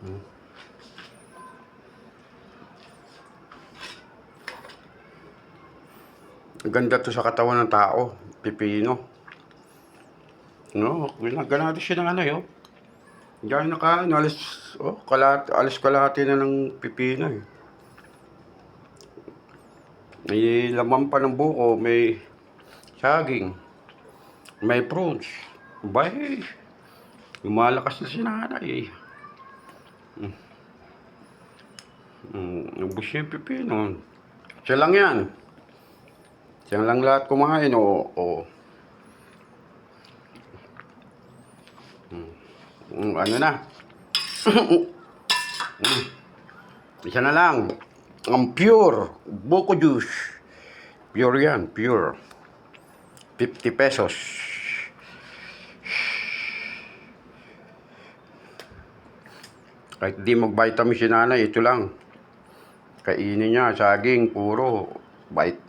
Hmm. Ganda to sa katawan ng tao. Pipino. No, ginaganado siya ng ano yun. Diyan naka, ano, alis kalahati na ng pipino eh. May laman pa ng buko, may saging, may prunes. Bay, lumalakas na si nanay eh. Ubus niya yung pipino. Siya lang yan. Siya lang lahat kumain o. Ano na. Isa na lang. Ang pure. Buko juice. Pure yan. Pure. 50 pesos. Kahit di mag-vitamin si nanay, ito lang. Kainin niya, saging, puro.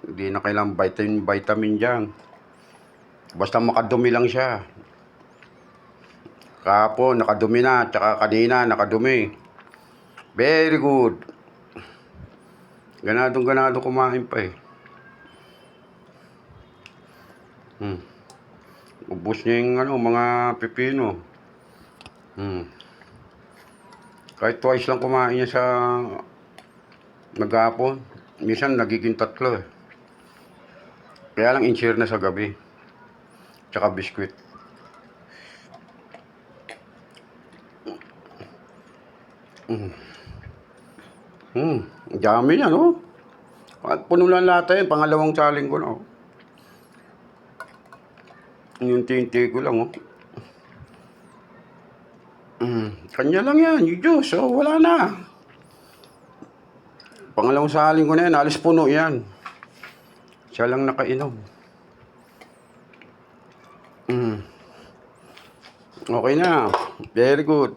Di na kailangang vitamin dyan. Basta makadumi lang siya. Kahapon, nakadumi na. Tsaka kanina, nakadumi. Very good. Ganadong-ganado kumain pa eh. Ubus niya yung ano, mga pipino. Kahit twice lang kumain niya sa maghapon. Minsan nagiging 3 eh. Kaya lang in-share na sa gabi. Tsaka biskwit. Dami yan, oh. At puno lang lahat yan. Pangalawang saling ko na, oh. Yung tinti ko lang, oh. Kanya lang yan, yung juice, oh. Wala na. Pangalawang saling ko na yan. Alis puno yan. Siya lang nakainom. Okay na. Very good.